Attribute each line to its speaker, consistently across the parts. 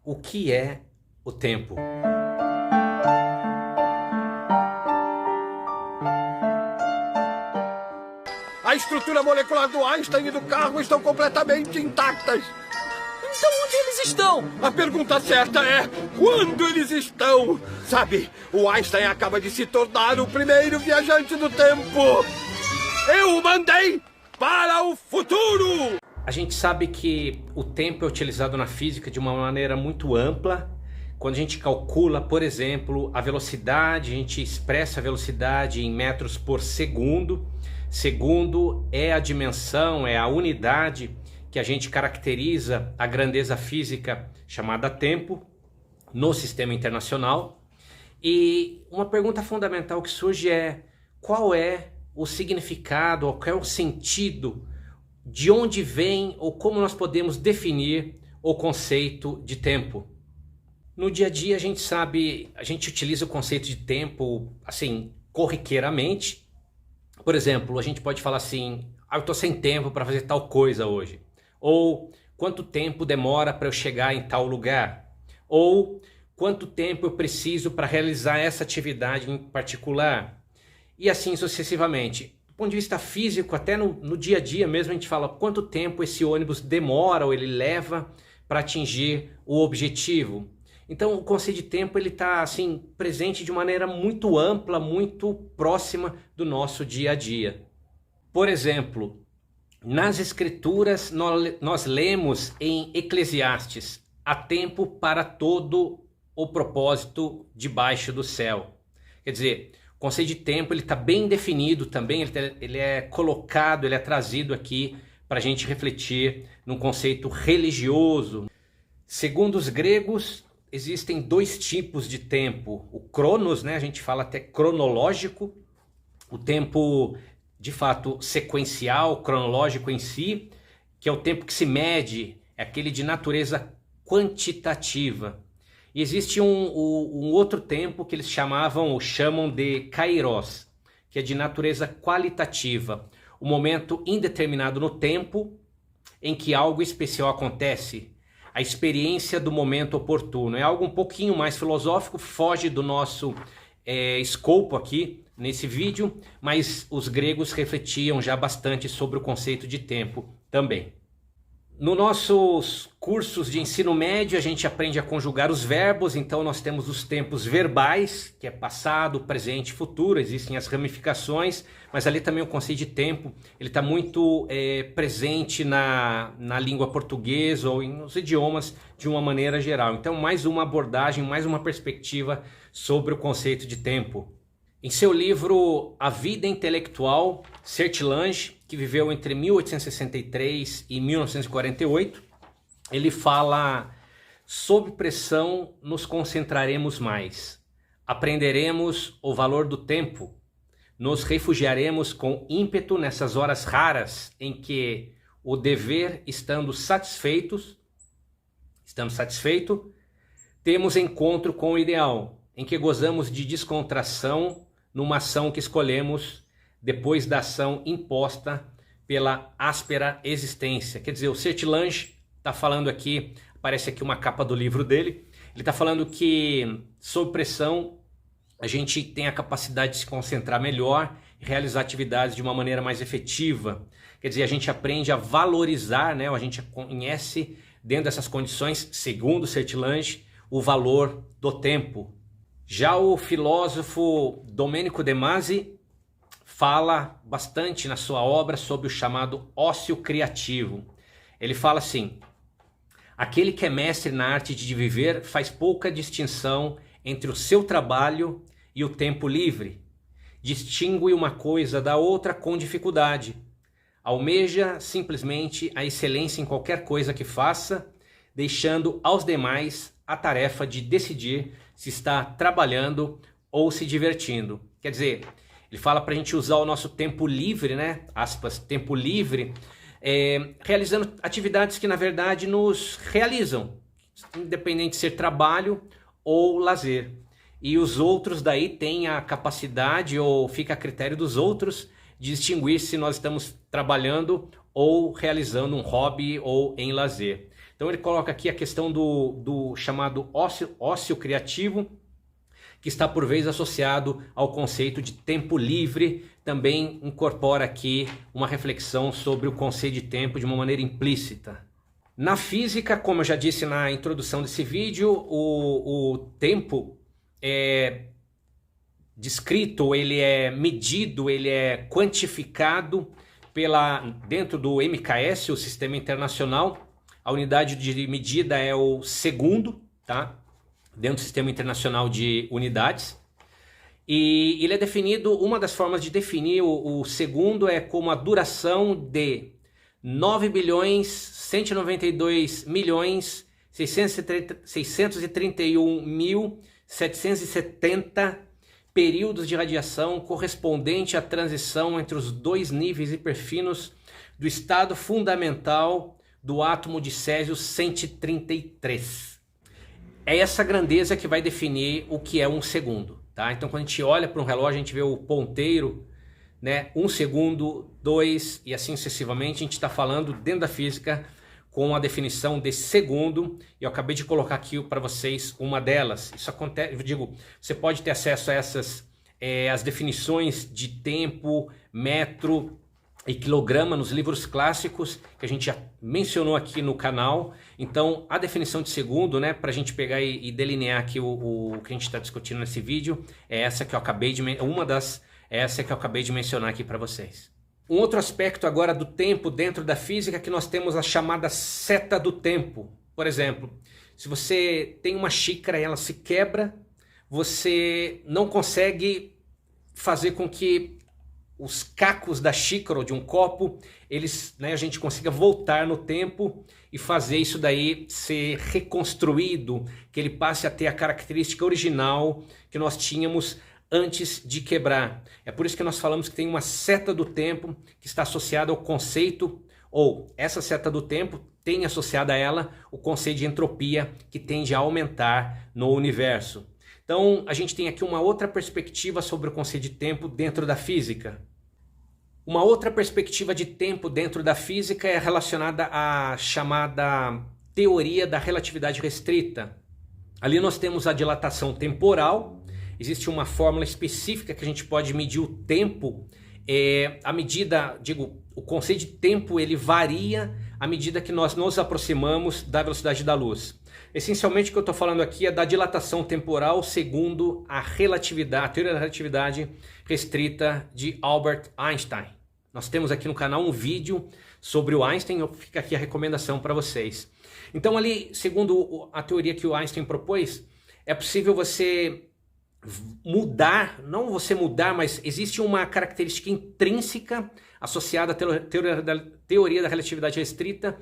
Speaker 1: O que é o tempo?
Speaker 2: A estrutura molecular do Einstein e do carro estão completamente intactas.
Speaker 3: Então onde eles estão?
Speaker 2: A pergunta certa é, quando eles estão? Sabe, o Einstein acaba de se tornar o primeiro viajante do tempo. Eu o mandei para o futuro!
Speaker 1: A gente sabe que o tempo é utilizado na física de uma maneira muito ampla. Quando a gente calcula, por exemplo, a velocidade, a gente expressa a velocidade em metros por segundo. Segundo é a dimensão, é a unidade que a gente caracteriza a grandeza física chamada tempo no sistema internacional. E uma pergunta fundamental que surge é: qual é o significado, ou qual é o sentido, de onde vem ou como nós podemos definir o conceito de tempo? No dia a dia a gente sabe, a gente utiliza o conceito de tempo assim corriqueiramente. Por exemplo, a gente pode falar assim: eu estou sem tempo para fazer tal coisa hoje. Ou quanto tempo demora para eu chegar em tal lugar. Ou quanto tempo eu preciso para realizar essa atividade em particular. E assim sucessivamente. Do ponto de vista físico, até no dia a dia mesmo, a gente fala quanto tempo esse ônibus demora ou ele leva para atingir o objetivo. Então o conceito de tempo ele está assim, presente de maneira muito ampla, muito próxima do nosso dia a dia. Por exemplo, nas escrituras nós lemos em Eclesiastes: há tempo para todo o propósito debaixo do céu. Quer dizer, o conceito de tempo ele está bem definido também, ele é colocado, ele é trazido aqui para a gente refletir num conceito religioso. Segundo os gregos, existem dois tipos de tempo: o cronos, né? A gente fala até cronológico, o tempo de fato sequencial, cronológico em si, que é o tempo que se mede, é aquele de natureza quantitativa. E existe um outro tempo que eles chamam de kairos, que é de natureza qualitativa, o momento indeterminado no tempo em que algo especial acontece, a experiência do momento oportuno. É algo um pouquinho mais filosófico, foge do nosso escopo aqui nesse vídeo, mas os gregos refletiam já bastante sobre o conceito de tempo também. Nos nossos cursos de ensino médio a gente aprende a conjugar os verbos, então nós temos os tempos verbais, que é passado, presente e futuro, existem as ramificações, mas ali também o conceito de tempo ele está muito presente na língua portuguesa ou nos idiomas de uma maneira geral. Então mais uma abordagem, mais uma perspectiva sobre o conceito de tempo. Em seu livro A Vida Intelectual, Sertilange, que viveu entre 1863 e 1948, ele fala: sob pressão nos concentraremos mais, aprenderemos o valor do tempo, nos refugiaremos com ímpeto nessas horas raras em que o dever estando satisfeito, temos encontro com o ideal, em que gozamos de descontração numa ação que escolhemos depois da ação imposta pela áspera existência. Quer dizer, o Sertilange está falando aqui, aparece aqui uma capa do livro dele, ele está falando que sob pressão a gente tem a capacidade de se concentrar melhor e realizar atividades de uma maneira mais efetiva. Quer dizer, a gente aprende a valorizar, né? A gente conhece dentro dessas condições, segundo Sertilange, o valor do tempo. Já o filósofo Domenico De Masi fala bastante na sua obra sobre o chamado ócio criativo. Ele fala assim: aquele que é mestre na arte de viver faz pouca distinção entre o seu trabalho e o tempo livre. Distingue uma coisa da outra com dificuldade. Almeja simplesmente a excelência em qualquer coisa que faça, deixando aos demais a tarefa de decidir se está trabalhando ou se divertindo. Quer dizer, ele fala para a gente usar o nosso tempo livre, né? Aspas, tempo livre, realizando atividades que na verdade nos realizam, independente de ser trabalho ou lazer. E os outros daí têm a capacidade, ou fica a critério dos outros, de distinguir se nós estamos trabalhando ou realizando um hobby ou em lazer. Então ele coloca aqui a questão do chamado ócio criativo, que está por vezes associado ao conceito de tempo livre, também incorpora aqui uma reflexão sobre o conceito de tempo de uma maneira implícita. Na física, como eu já disse na introdução desse vídeo, o tempo é descrito, ele é medido, ele é quantificado dentro do MKS, o Sistema Internacional. A unidade de medida é o segundo, tá? Dentro do Sistema Internacional de Unidades. E ele é definido, uma das formas de definir o segundo é como a duração de 9.692.631.770 períodos de radiação correspondente à transição entre os dois níveis hiperfinos do estado fundamental do átomo de Césio 133. É essa grandeza que vai definir o que é um segundo, tá? Então quando a gente olha para um relógio, a gente vê o ponteiro, né? 1 segundo, 2 e assim sucessivamente. A gente está falando dentro da física com a definição de segundo, e eu acabei de colocar aqui para vocês uma delas. Isso acontece, eu digo, você pode ter acesso a essas as definições de tempo, metro e quilograma nos livros clássicos que a gente já mencionou aqui no canal. Então a definição de segundo, né, para a gente pegar e delinear aqui o que a gente está discutindo nesse vídeo, é essa que eu acabei de essa que eu acabei de mencionar aqui para vocês. Um outro aspecto agora do tempo dentro da física é que nós temos a chamada seta do tempo. Por exemplo, se você tem uma xícara e ela se quebra, você não consegue fazer com que os cacos da xícara ou de um copo, a gente consiga voltar no tempo e fazer isso daí ser reconstruído, que ele passe a ter a característica original que nós tínhamos antes de quebrar. É por isso que nós falamos que tem uma seta do tempo que está associada ao conceito, ou essa seta do tempo tem associada a ela o conceito de entropia, que tende a aumentar no universo. Então a gente tem aqui uma outra perspectiva sobre o conceito de tempo dentro da física. Uma outra perspectiva de tempo dentro da física é relacionada à chamada teoria da relatividade restrita. Ali nós temos a dilatação temporal. Existe uma fórmula específica que a gente pode medir o tempo. O conceito de tempo ele varia à medida que nós nos aproximamos da velocidade da luz. Essencialmente o que eu estou falando aqui é da dilatação temporal segundo a teoria da relatividade restrita de Albert Einstein. Nós temos aqui no canal um vídeo sobre o Einstein, fica aqui a recomendação para vocês. Então ali, segundo a teoria que o Einstein propôs, é possível você mudar, não você mudar, mas existe uma característica intrínseca associada à teoria da relatividade restrita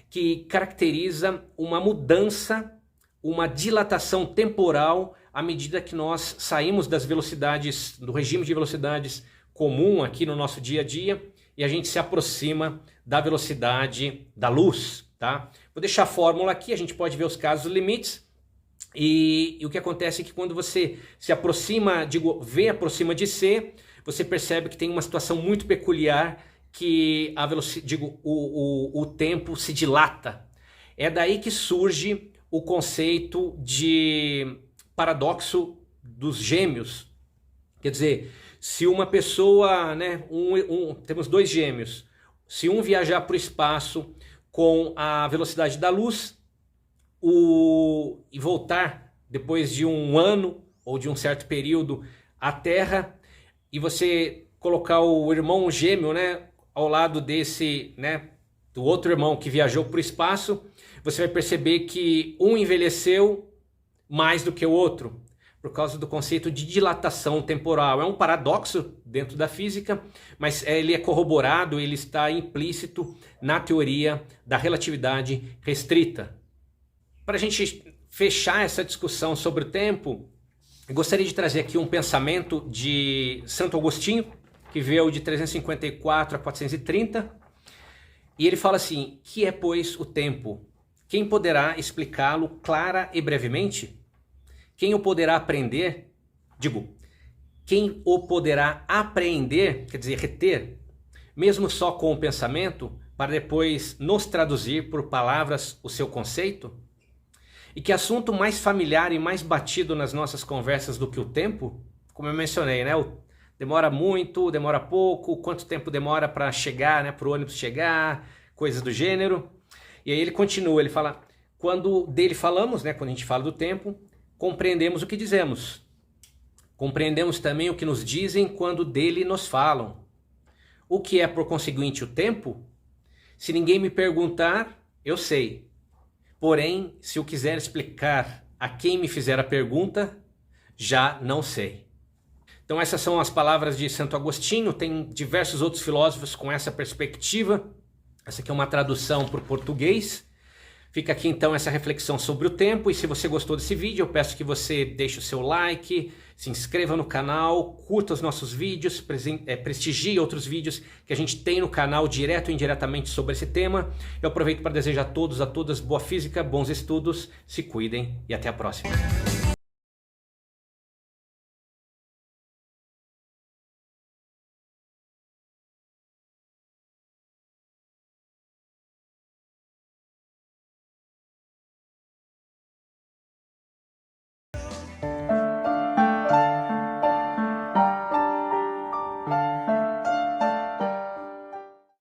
Speaker 1: que caracteriza uma mudança, uma dilatação temporal à medida que nós saímos das velocidades, do regime de velocidades comum aqui no nosso dia a dia e a gente se aproxima da velocidade da luz, tá? Vou deixar a fórmula aqui, a gente pode ver os casos limites. E o que acontece é que quando você se aproxima, V aproxima de C, você percebe que tem uma situação muito peculiar que o tempo se dilata. É daí que surge o conceito de paradoxo dos gêmeos. Quer dizer, se uma pessoa, temos dois gêmeos, se um viajar para o espaço com a velocidade da luz, e voltar depois de um ano ou de um certo período à Terra, e você colocar o irmão gêmeo, ao lado do outro irmão que viajou para o espaço, você vai perceber que um envelheceu mais do que o outro, por causa do conceito de dilatação temporal. É um paradoxo dentro da física, mas ele é corroborado, ele está implícito na teoria da relatividade restrita. Para a gente fechar essa discussão sobre o tempo, eu gostaria de trazer aqui um pensamento de Santo Agostinho, que veio de 354 a 430, e ele fala assim: que é, pois, o tempo? Quem poderá explicá-lo clara e brevemente? Quem o poderá aprender? Quem o poderá apreender, quer dizer, reter, mesmo só com o pensamento? para depois nos traduzir por palavras o seu conceito? E que assunto mais familiar e mais batido nas nossas conversas do que o tempo? Como eu mencionei, né? Demora muito, demora pouco, quanto tempo demora para chegar, né? Para o ônibus chegar, coisas do gênero. E aí ele continua, ele fala, quando dele falamos, né? Quando a gente fala do tempo, compreendemos o que dizemos. Compreendemos também o que nos dizem quando dele nos falam. O que é, por conseguinte, o tempo? Se ninguém me perguntar, eu sei. Porém, se eu quiser explicar a quem me fizer a pergunta, já não sei. Então essas são as palavras de Santo Agostinho, tem diversos outros filósofos com essa perspectiva. Essa aqui é uma tradução para o português. Fica aqui então essa reflexão sobre o tempo, e se você gostou desse vídeo, eu peço que você deixe o seu like, se inscreva no canal, curta os nossos vídeos, prestigie outros vídeos que a gente tem no canal, direto ou indiretamente, sobre esse tema. Eu aproveito para desejar a todos, a todas, boa física, bons estudos, se cuidem e até a próxima.